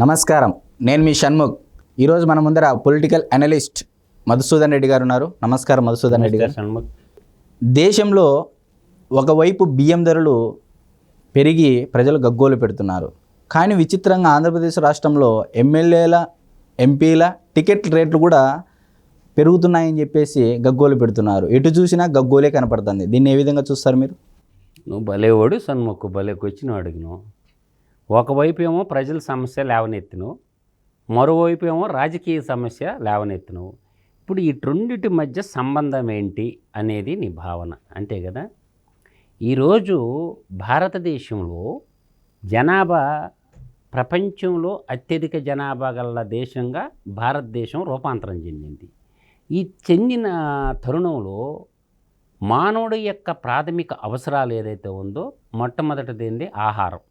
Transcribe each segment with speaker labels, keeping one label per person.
Speaker 1: నమస్కారం, నేను మీ షణ్ముఖ్. ఈరోజు మన ముందర పొలిటికల్ అనలిస్ట్ మధుసూదన్ రెడ్డి గారు ఉన్నారు. నమస్కారం మధుసూదన్ రెడ్డి గారు.
Speaker 2: షణ్ముఖ్,
Speaker 1: దేశంలో ఒకవైపు బియ్యం ధరలు పెరిగి ప్రజలు గగ్గోలు పెడుతున్నారు. కానీ విచిత్రంగా ఆంధ్రప్రదేశ్ రాష్ట్రంలో ఎమ్మెల్యేల ఎంపీల టికెట్ రేట్లు కూడా పెరుగుతున్నాయని చెప్పేసి గగ్గోలు పెడుతున్నారు. ఎటు చూసినా గగ్గోలే కనపడుతుంది. దీన్ని ఏ విధంగా చూస్తారు మీరు?
Speaker 2: నువ్వు భలేవాడు షణ్ముఖ్, భలేకి వచ్చిన అడిగిను. ఒకవైపు ఏమో ప్రజల సమస్య లేవనెత్తిను, మరోవైపు ఏమో రాజకీయ సమస్య లేవనెత్తిను. ఇప్పుడు ఈ రెండిటి మధ్య సంబంధం ఏంటి అనేది నీ భావన, అంతే కదా? ఈరోజు భారతదేశంలో జనాభా ప్రపంచంలో అత్యధిక జనాభా గల దేశంగా భారతదేశం రూపాంతరం చెందింది. ఈ చెందిన తరుణంలో మానవుడి యొక్క ప్రాథమిక అవసరాలు ఏదైతే ఉందో మొట్టమొదటిది ఏంది? ఆహారం.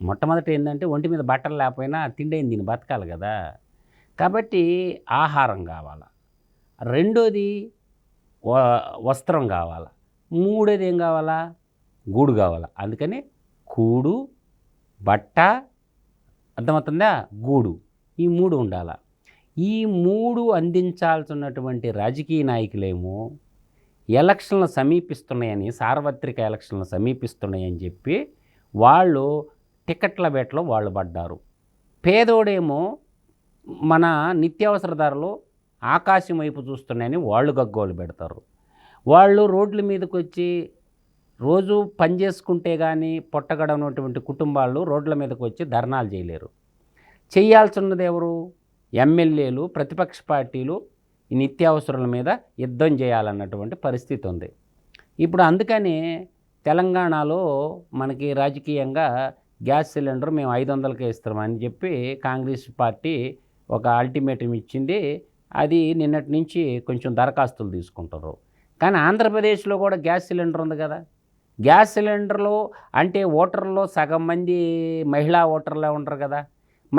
Speaker 2: మొట్టమొదటి ఏంటంటే ఒంటి మీద బట్టలు లేకపోయినా తిండి దీన్ని బతకాలి కదా. కాబట్టి ఆహారం కావాలా. రెండోది వస్త్రం కావాలా. మూడోది ఏం కావాలా? గూడు కావాలా. అందుకని కూడు, బట్ట, అర్థమవుతుందా, గూడు, ఈ మూడు ఉండాలా. ఈ మూడు అందించాల్సినటువంటి రాజకీయ నాయకులేమో ఎలక్షన్లు సమీపిస్తున్నాయని, సార్వత్రిక ఎలక్షన్లు సమీపిస్తున్నాయని చెప్పి వాళ్ళు టికెట్ల వేటలో వాళ్ళు పడ్డారు. పేదోడేమో మన నిత్యావసర ధరలు ఆకాశం వైపు చూస్తున్నాయని వాళ్ళు గగ్గోలు పెడతారు. వాళ్ళు రోడ్ల మీదకి వచ్చి రోజు పని చేసుకుంటే కానీ పొట్టగడనటువంటి కుటుంబాలు రోడ్ల మీదకి వచ్చి ధర్నాలు చేయలేరు. చేయాల్సిన్నది ఎవరు? ఎమ్మెల్యేలు, ప్రతిపక్ష పార్టీలు ఈ నిత్యావసరాల మీద యుద్ధం చేయాలన్నటువంటి పరిస్థితి ఉంది. ఇప్పుడు అందుకని తెలంగాణలో మనకి రాజకీయంగా గ్యాస్ సిలిండర్ మేము 500కే ఇస్తామని చెప్పి కాంగ్రెస్ పార్టీ ఒక అల్టిమేటం ఇచ్చింది. అది నిన్నటి నుంచి కొంచెం దరఖాస్తులు తీసుకుంటారు. కానీ ఆంధ్రప్రదేశ్లో కూడా గ్యాస్ సిలిండర్ ఉంది కదా. గ్యాస్ సిలిండర్లో అంటే ఓటర్లో సగం మంది మహిళా ఓటర్లే ఉంటారు కదా.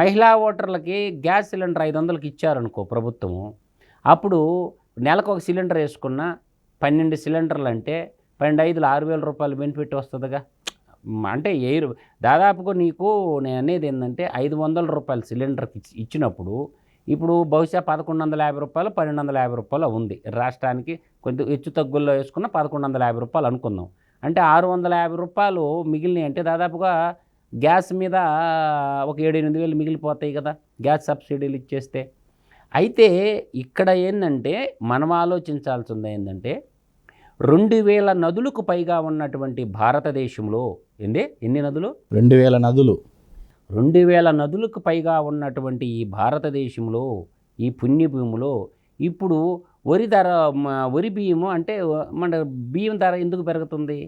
Speaker 2: మహిళా ఓటర్లకి గ్యాస్ సిలిండర్ 500కి ఇచ్చారనుకో ప్రభుత్వము, అప్పుడు నెలకు ఒక సిలిండర్ వేసుకున్న 12 సిలిండర్లు అంటే 12 6,000 రూపాయలు బెనిఫిట్ వస్తుందిగా. అంటే దాదాపుగా నీకు నేను అనేది ఏంటంటే 500 రూపాయల సిలిండర్కి ఇచ్చినప్పుడు ఇప్పుడు బహుశా 1,150 రూపాయలు 1,250 రూపాయలు ఉంది. రాష్ట్రానికి కొంచెం హెచ్చు తగ్గుల్లో వేసుకున్న 1,150 రూపాయలు అనుకుందాం. అంటే 650 రూపాయలు మిగిలినాయి. అంటే దాదాపుగా గ్యాస్ మీద ఒక 7-8 వేలు మిగిలిపోతాయి కదా గ్యాస్ సబ్సిడీలు ఇచ్చేస్తే. అయితే ఇక్కడ ఏంటంటే మనం ఆలోచించాల్సింది ఏంటంటే 2,000 నదులకు పైగా ఉన్నటువంటి భారతదేశంలో ఎన్ని నదులు?
Speaker 1: 2,000 నదులు.
Speaker 2: 2,000 నదులకు పైగా ఉన్నటువంటి ఈ భారతదేశంలో, ఈ పుణ్యభూమిలో ఇప్పుడు వరి బియ్యము అంటే మన బియ్యం ధర ఎందుకు పెరుగుతుంది?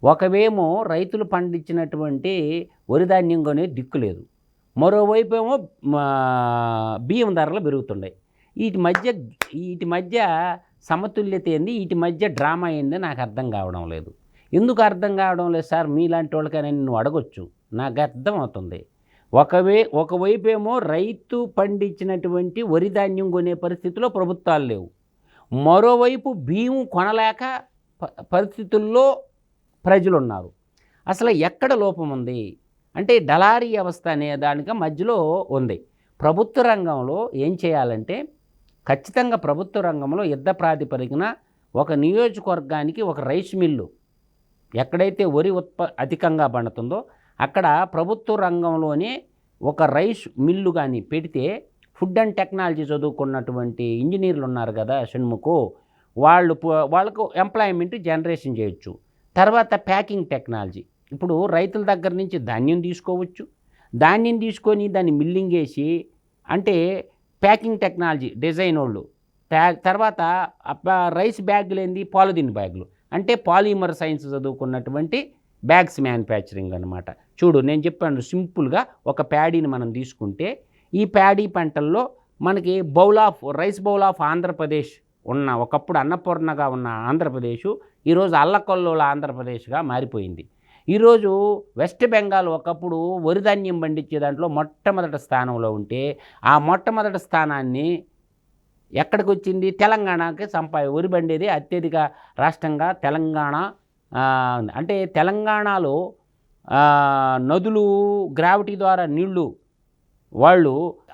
Speaker 2: ఒకవేమో రైతులు పండించినటువంటి వరి ధాన్యం కొనే దిక్కు లేదు, మరోవైపు ఏమో బియ్యం ధరలు పెరుగుతున్నాయి. వీటి మధ్య సమతుల్యత ఏంది? వీటి మధ్య డ్రామా ఏంది? నాకు అర్థం కావడం లేదు. ఎందుకు అర్థం కావడం లేదు సార్? మీలాంటి వాళ్ళకైనా నువ్వు అడగొచ్చు, నాకు అర్థం అవుతుంది. ఒకవైపు ఏమో రైతు పండించినటువంటి వరి ధాన్యం కొనే పరిస్థితిలో ప్రభుత్వాలు లేవు, మరోవైపు బియ్యం కొనలేక పరిస్థితుల్లో ప్రజలు ఉన్నారు. అసలు ఎక్కడ లోపం ఉంది అంటే దళారీ వ్యవస్థ అనే దానికి మధ్యలో ఉంది. ప్రభుత్వ రంగంలో ఏం చేయాలంటే ఖచ్చితంగా ప్రభుత్వ రంగంలో యుద్ధ ప్రాతిపదికన ఒక నియోజకవర్గానికి ఒక రైస్ మిల్లు, ఎక్కడైతే వరి అధికంగా పండుతుందో అక్కడ ప్రభుత్వ రంగంలోనే ఒక రైస్ మిల్లు కానీ పెడితే ఫుడ్ అండ్ టెక్నాలజీ చదువుకున్నటువంటి ఇంజనీర్లు ఉన్నారు కదా షణ్ముఖు, వాళ్ళకు ఎంప్లాయ్మెంట్ జనరేషన్ చేయొచ్చు. తర్వాత ప్యాకింగ్ టెక్నాలజీ, ఇప్పుడు రైతుల దగ్గర నుంచి ధాన్యం తీసుకోవచ్చు, ధాన్యం తీసుకొని దాన్ని మిల్లింగ్ వేసి అంటే ప్యాకింగ్ టెక్నాలజీ డిజైన్ వాళ్ళు, తర్వాత రైస్ బ్యాగులు ఏంది? పాలిథిన్ బ్యాగులు అంటే పాలిమర్ సైన్స్ చదువుకున్నటువంటి బ్యాగ్స్ మ్యానుఫ్యాక్చరింగ్ అనమాట. చూడు నేను చెప్పాను సింపుల్గా, ఒక ప్యాడీని మనం తీసుకుంటే ఈ ప్యాడీ పంటల్లో మనకి రైస్ బౌల్ ఆఫ్ ఆంధ్రప్రదేశ్ ఉన్న, ఒకప్పుడు అన్నపూర్ణగా ఉన్న ఆంధ్రప్రదేశ్ ఈరోజు అల్లకొల్లోల ఆంధ్రప్రదేశ్గా మారిపోయింది. ఈరోజు వెస్ట్ బెంగాల్ ఒకప్పుడు వరిధాన్యం పండించే దాంట్లో మొట్టమొదటి స్థానంలో ఉంటే ఆ మొట్టమొదటి స్థానాన్ని ఎక్కడికి వచ్చింది? తెలంగాణకి వరి పండేది అత్యధిక రాష్ట్రంగా తెలంగాణ. అంటే తెలంగాణలో నదులు గ్రావిటీ ద్వారా నీళ్లు వాళ్ళు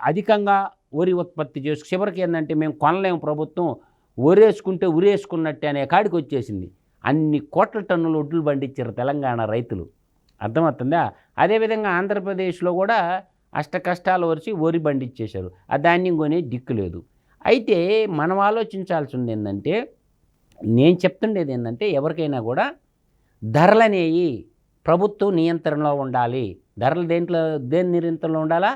Speaker 2: అధికంగా వరి ఉత్పత్తి చేసి చివరికి ఏంటంటే మేము కొనలేము, ప్రభుత్వం ఒరేసుకుంటే ఉరేసుకున్నట్టే అనే కాడికి వచ్చేసింది. అన్ని కోట్ల టన్నులు ఒడ్లు పండించారు తెలంగాణ రైతులు. అర్థమవుతుందా? అదేవిధంగా ఆంధ్రప్రదేశ్లో కూడా అష్ట కష్టాలు వచ్చి వరి పండించేశారు. ఆ ధాన్యం కొనే దిక్కు లేదు. అయితే మనం ఆలోచించాల్సింది ఏంటంటే, నేను చెప్తుండేది ఏంటంటే, ఎవరికైనా కూడా ధరలనేవి ప్రభుత్వం నియంత్రణలో ఉండాలి. ధరలు దేని నియంత్రణలో ఉండాలా?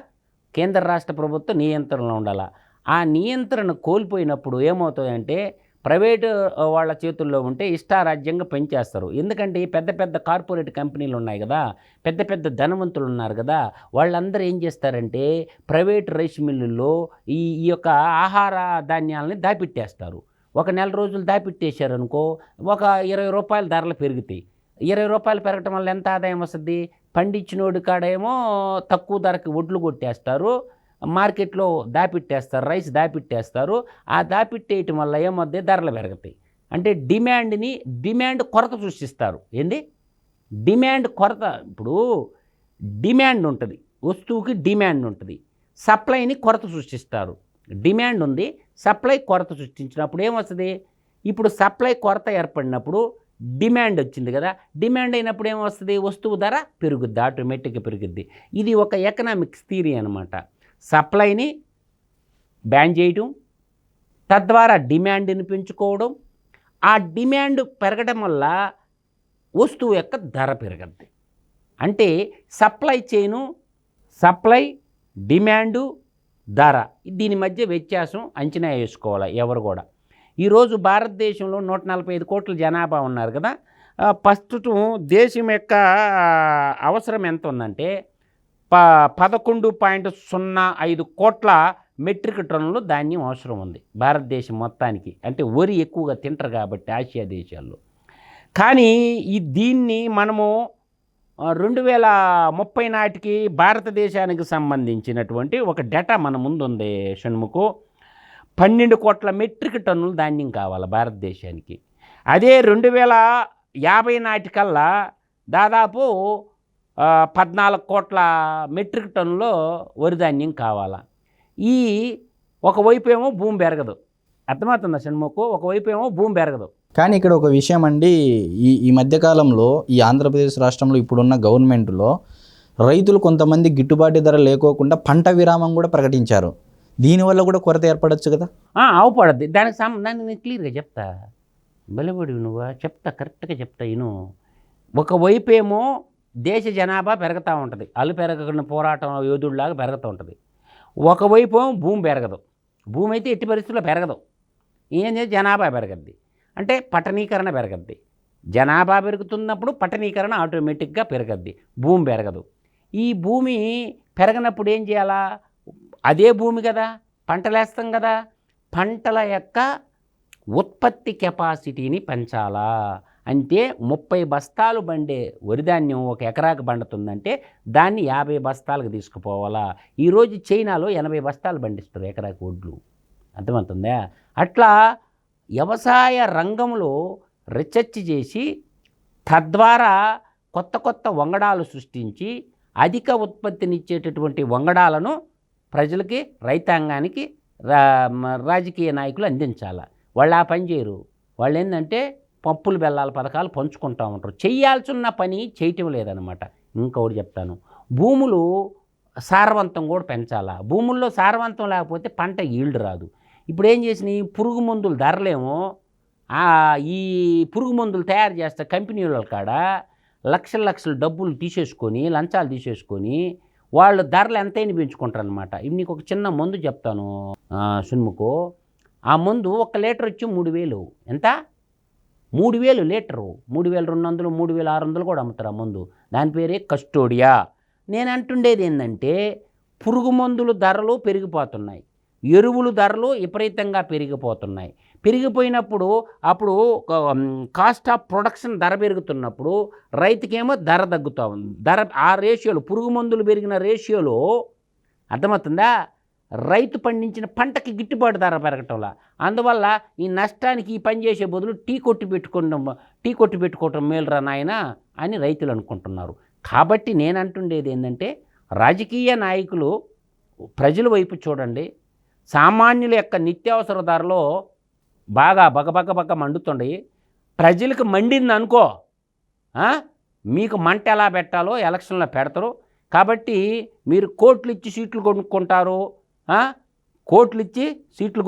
Speaker 2: కేంద్ర రాష్ట్ర ప్రభుత్వం నియంత్రణలో ఉండాలా. ఆ నియంత్రణ కోల్పోయినప్పుడు ఏమవుతాయంటే, ప్రైవేటు వాళ్ళ చేతుల్లో ఉంటే ఇష్టారాజ్యంగా పెంచేస్తారు. ఎందుకంటే పెద్ద పెద్ద కార్పొరేట్ కంపెనీలు ఉన్నాయి కదా, పెద్ద పెద్ద ధనవంతులు ఉన్నారు కదా, వాళ్ళందరూ ఏం చేస్తారంటే ప్రైవేట్ రైస్ మిల్లుల్లో ఈ యొక్క ఆహార ధాన్యాలని దాపెట్టేస్తారు. ఒక నెల రోజులు దాపెట్టేశారనుకో, ఒక 20 రూపాయల ధరలు పెరుగుతాయి. 20 రూపాయలు పెరగటం వల్ల ఎంత ఆదాయం వస్తుంది? పండించినోడి కాడేమో తక్కువ ధరకి ఒడ్లు కొట్టేస్తారు, మార్కెట్లో దాపెట్టేస్తారు, రైస్ దాపెట్టేస్తారు. ఆ దాపెట్టేయటం వల్ల ఏమవుద్ది? ధరలు పెరుగుతాయి. అంటే డిమాండ్ కొరత సృష్టిస్తారు. ఏంది? డిమాండ్ కొరత. ఇప్పుడు డిమాండ్ ఉంటుంది, వస్తువుకి డిమాండ్ ఉంటుంది, సప్లైని కొరత సృష్టిస్తారు. డిమాండ్ ఉంది, సప్లై కొరత సృష్టించినప్పుడు ఏమొస్తుంది? ఇప్పుడు సప్లై కొరత ఏర్పడినప్పుడు డిమాండ్ వచ్చింది కదా, డిమాండ్ అయినప్పుడు ఏమొస్తుంది? వస్తువు ధర పెరుగుద్ది, ఆటోమేటిక్గా పెరుగుద్ది. ఇది ఒక ఎకనామిక్స్ థియరీ అనమాట. సప్లైని బ్యాన్ చేయడం, తద్వారా డిమాండ్ని పెంచుకోవడం, ఆ డిమాండ్ పెరగడం వల్ల వస్తువు యొక్క ధర పెరగద్ది. అంటే సప్లై, డిమాండు, ధర, దీని మధ్య వ్యత్యాసం అంచనా వేసుకోవాలి ఎవరు కూడా. ఈరోజు భారతదేశంలో 145 కోట్ల జనాభా ఉన్నారు కదా. ప్రస్తుతం దేశం యొక్క అవసరం ఎంత ఉందంటే 11.05 కోట్ల మెట్రిక్ టన్నులు ధాన్యం అవసరం ఉంది భారతదేశం మొత్తానికి. అంటే వరి ఎక్కువగా తింటారు కాబట్టి ఆసియా దేశాల్లో. కానీ దీన్ని మనము 2030 నాటికి భారతదేశానికి సంబంధించినటువంటి ఒక డేటా మన ముందు ఉంది షణ్ముఖు. 12 కోట్ల మెట్రిక్ టన్నులు ధాన్యం కావాలి భారతదేశానికి. అదే 2050 నాటికల్లా దాదాపు 14 కోట్ల మెట్రిక్ టన్నులో వరి ధాన్యం కావాలా. ఈ ఒకవైపు ఏమో భూమి పెరగదు. అర్థమవుతుందా షణ్ముఖు? ఒకవైపు ఏమో భూమి పెరగదు.
Speaker 1: కానీ ఇక్కడ ఒక విషయం అండి, ఈ మధ్యకాలంలో ఈ ఆంధ్రప్రదేశ్ రాష్ట్రంలో ఇప్పుడున్న గవర్నమెంట్లో రైతులు కొంతమంది గిట్టుబాటు ధర లేకోకుండా పంట విరామం కూడా ప్రకటించారు. దీనివల్ల కూడా కొరత ఏర్పడచ్చు కదా.
Speaker 2: అవపడద్ది. దానికి దాన్ని నేను క్లియర్గా చెప్తా. బలిపడి నువ్వు చెప్తా, కరెక్ట్గా చెప్తా ఇను. ఒకవైపు ఏమో దేశ జనాభా పెరుగుతూ ఉంటుంది, అల్లు పెరగకుండా పోరాటం యోధుడిలాగా పెరుగుతూ ఉంటుంది. ఒకవైపు ఏమో భూమి పెరగదు. భూమి అయితే ఎట్టి పరిస్థితుల్లో పెరగదు. ఏం చేసి జనాభా పెరగద్ది అంటే పట్టణీకరణ పెరగద్ది. జనాభా పెరుగుతున్నప్పుడు పట్టణీకరణ ఆటోమేటిక్గా పెరగద్ది, భూమి పెరగదు. ఈ భూమి పెరగనప్పుడు ఏం చేయాలా? అదే భూమి కదా, పంటలేస్తాం కదా, పంటల యొక్క ఉత్పత్తి కెపాసిటీని పెంచాలా. అంటే 30 బస్తాలు బండే వరిధాన్యం ఒక ఎకరాకు బండుతుందంటే దాన్ని 50 బస్తాలకు తీసుకుపోవాలా. ఈరోజు చైనాలో 80 బస్తాలు పండిస్తారు ఎకరాకు వడ్లు. అర్థమవుతుందా? అట్లా వ్యవసాయ రంగంలో రీసెర్చ్ చేసి తద్వారా కొత్త కొత్త వంగడాలు సృష్టించి అధిక ఉత్పత్తినిచ్చేటటువంటి వంగడాలను ప్రజలకి, రైతాంగానికి, రాజకీయ నాయకులు అందించాలి. వాళ్ళు ఆ పని చేయరు. వాళ్ళు ఏంటంటే పప్పులు బెల్లాల పథకాలు పంచుకుంటూ ఉంటారు. చేయాల్సిన పని చేయటం లేదనమాట. ఇంకొకటి చెప్తాను, భూములు సారవంతం కూడా పెంచాలా. భూముల్లో సారవంతం లేకపోతే పంట ఈల్డ్ రాదు. ఇప్పుడు ఏం చేసినాయి, పురుగు మందులు ధరలేమో ఈ పురుగు మందులు తయారు చేస్తే కంపెనీల కాడ లక్షల డబ్బులు తీసేసుకొని, లంచాలు తీసేసుకొని వాళ్ళు ధరలు ఎంతైనా పెంచుకుంటారు అనమాట. ఇవి నీకు ఒక చిన్న మందు చెప్తాను షణ్ముఖు. ఆ మందు 1 లీటర్ వచ్చి 3,000. ఎంత? 3,000 లీటరు. 3,200, 3,600 కూడా అమ్ముతారు ఆ మందు. దాని పేరే కస్టోడియా. నేను అంటుండేది ఏంటంటే పురుగు మందుల ధరలు పెరిగిపోతున్నాయి, ఎరువుల ధరలు విపరీతంగా పెరిగిపోతున్నాయి. పెరిగిపోయినప్పుడు అప్పుడు కాస్ట్ ఆఫ్ ప్రొడక్షన్ ధర పెరుగుతున్నప్పుడు రైతుకేమో ధర తగ్గుతూ ఉంది. ధర ఆ రేషియోలో పురుగు మందులు పెరిగిన రేషియోలో, అర్థమవుతుందా, రైతు పండించిన పంటకి గిట్టుబాటు ధర పెరగటంలా. అందువల్ల ఈ నష్టానికి ఈ పని చేసే బదులు టీ కొట్టి పెట్టుకోవటం మేలురా నాయన అని రైతులు అనుకుంటున్నారు. కాబట్టి నేను అంటుండేది ఏంటంటే రాజకీయ నాయకులు ప్రజల వైపు చూడండి. సామాన్యుల యొక్క నిత్యావసర ధరలో బాగా బగబగ మండుతుండయి. ప్రజలకు మండింది అనుకో, మీకు మంట ఎలా పెట్టాలో ఎలక్షన్లో పెడతారు. కాబట్టి మీరు కోట్లు ఇచ్చి సీట్లు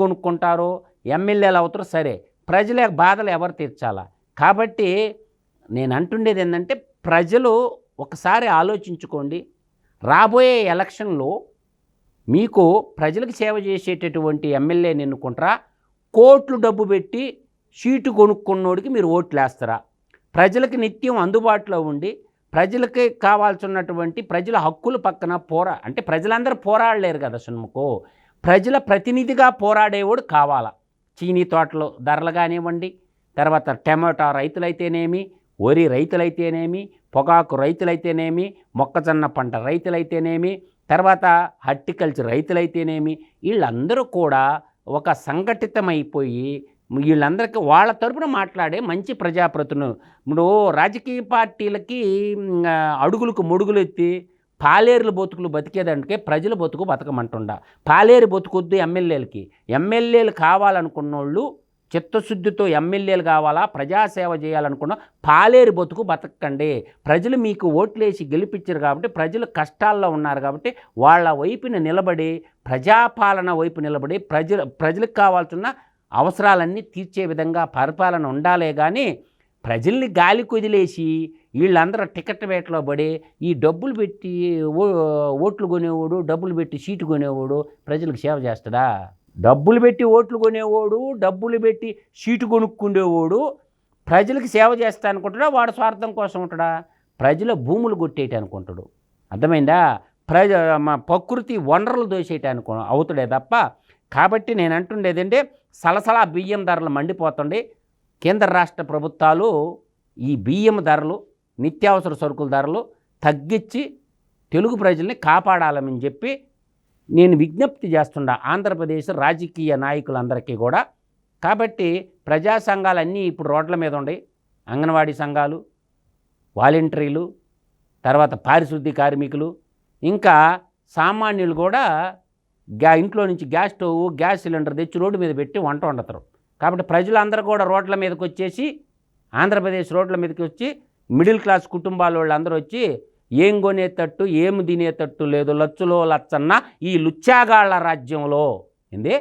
Speaker 2: కొనుక్కుంటారు, ఎమ్మెల్యేలు అవుతారు. సరే, ప్రజల బాధలు ఎవరు తీర్చాలా? కాబట్టి నేను అంటుండేది ఏంటంటే, ప్రజలు ఒకసారి ఆలోచించుకోండి. రాబోయే ఎలక్షన్లో మీకు ప్రజలకు సేవ చేసేటటువంటి ఎమ్మెల్యేని ఎన్నుకుంటారా, కోట్లు డబ్బు పెట్టి సీటు కొనుక్కున్నోడికి మీరు ఓట్లు వేస్తారా? ప్రజలకు నిత్యం అందుబాటులో ఉండి ప్రజలకి కావాల్సినటువంటి ప్రజల హక్కుల పక్కన అంటే ప్రజలందరూ పోరాడలేరు కదా షణ్ముఖు. ప్రజల ప్రతినిధిగా పోరాడేవాడు కావాలా. చీనీ తోటలు ధరలు కానివ్వండి, తర్వాత టమాటా రైతులైతేనేమి, వరి రైతులైతేనేమి, పొగాకు రైతులైతేనేమి, మొక్కజొన్న పంట రైతులైతేనేమి, తర్వాత హార్టికల్చర్ రైతులైతేనేమి, వీళ్ళందరూ కూడా ఒక సంఘటితమైపోయి వీళ్ళందరికీ వాళ్ళ తరపున మాట్లాడే మంచి ప్రజాప్రతినిధులు. ఇప్పుడు రాజకీయ పార్టీలకి అడుగులకు ముడుగులు ఎత్తి పాలేరుల బతుకులు బతికేదంటే ప్రజల బతుకు బతకమంటుండ. పాలేరు బతుకొద్దు ఎమ్మెల్యేలు కావాలనుకున్నోళ్ళు చిత్తశుద్ధితో ఎమ్మెల్యేలు కావాలా, ప్రజాసేవ చేయాలనుకున్న పాలేరు బతుకు బతకండి. ప్రజలు మీకు ఓట్లేసి గెలిపించారు కాబట్టి, ప్రజలు కష్టాల్లో ఉన్నారు కాబట్టి వాళ్ళ వైపున నిలబడి, ప్రజాపాలన వైపు నిలబడి ప్రజలకు కావాల్సిన అవసరాలన్నీ తీర్చే విధంగా పరిపాలన ఉండాలే కానీ ప్రజల్ని గాలి కుదిలేసి వీళ్ళందరూ టికెట్ వేటలో పడి ఈ డబ్బులు పెట్టి ఓట్లు కొనేవాడు, డబ్బులు పెట్టి సీటు కొనేవాడు ప్రజలకు సేవ చేస్తాడా? డబ్బులు పెట్టి ఓట్లు కొనేవాడు, డబ్బులు పెట్టి సీటు కొనుక్కుండేవాడు ప్రజలకు సేవ చేస్తా అనుకుంటాడా? వాడు స్వార్థం కోసం ఉంటాడా? ప్రజల భూములు కొట్టేయటం అనుకుంటాడు. అర్థమైందా? ప్రకృతి వనరులు దోసేయటానికి అవుతాడే తప్ప. కాబట్టి నేను అంటుండేదంటే, సలసలా బియ్యం ధరలు మండిపోతుండే. కేంద్ర రాష్ట్ర ప్రభుత్వాలు ఈ బియ్యం ధరలు, నిత్యావసర సరుకుల ధరలు తగ్గించి తెలుగు ప్రజల్ని కాపాడాలని చెప్పి నేను విజ్ఞప్తి చేస్తుండా ఆంధ్రప్రదేశ్ రాజకీయ నాయకులందరికీ కూడా. కాబట్టి ప్రజా సంఘాలన్నీ ఇప్పుడు రోడ్ల మీద ఉండే, అంగన్వాడీ సంఘాలు, వాలంటీర్లు, తర్వాత పారిశుద్ధ్య కార్మికులు, ఇంకా సామాన్యులు కూడా ఇంట్లో నుంచి గ్యాస్ స్టవ్, గ్యాస్ సిలిండర్ తెచ్చి రోడ్డు మీద పెట్టి వంట వండుతారు. కాబట్టి ప్రజలందరూ కూడా రోడ్ల మీదకి వచ్చేసి, ఆంధ్రప్రదేశ్ రోడ్ల మీదకి వచ్చి మిడిల్ క్లాస్ కుటుంబాల వాళ్ళందరూ వచ్చి ఏం కొనేటట్టు ఏం తినేటట్టు లేదు, లచ్చులో లచ్చన్న ఈ లుచ్చాగాళ్ల రాజ్యంలో. ఏంది?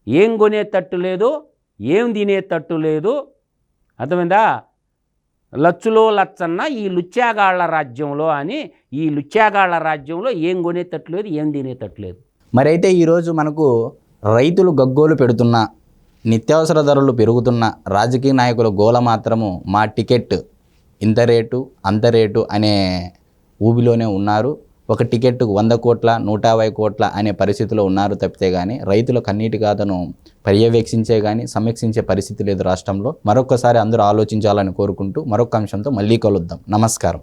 Speaker 2: ఏం కొనేటట్టు లేదు, ఏం తినేటట్టు లేదు. అర్థమైందా? లచ్చులో లచ్చన్న ఈ లుచ్చాగాళ్ల రాజ్యంలో అని, ఈ లుచ్చాగాళ్ల రాజ్యంలో ఏం కొనేటట్టు లేదు, ఏం తినేటట్టు లేదు.
Speaker 1: మరి అయితే ఈరోజు మనకు రైతులు గగ్గోలు పెడుతున్న, నిత్యావసర ధరలు పెరుగుతున్న, రాజకీయ నాయకుల గోల మాత్రము మా టికెట్ ఇంత రేటు అంత రేటు అనే ఊబిలోనే ఉన్నారు. ఒక టికెట్కు 100 కోట్ల 150 కోట్ల అనే పరిస్థితిలో ఉన్నారు తప్పితే కానీ రైతుల కన్నీటి గాథను పర్యవేక్షించే కానీ సమీక్షించే పరిస్థితి లేదు రాష్ట్రంలో. మరొకసారి అందరూ ఆలోచించాలని కోరుకుంటూ మరొక అంశంతో మళ్ళీ కలుద్దాం. నమస్కారం.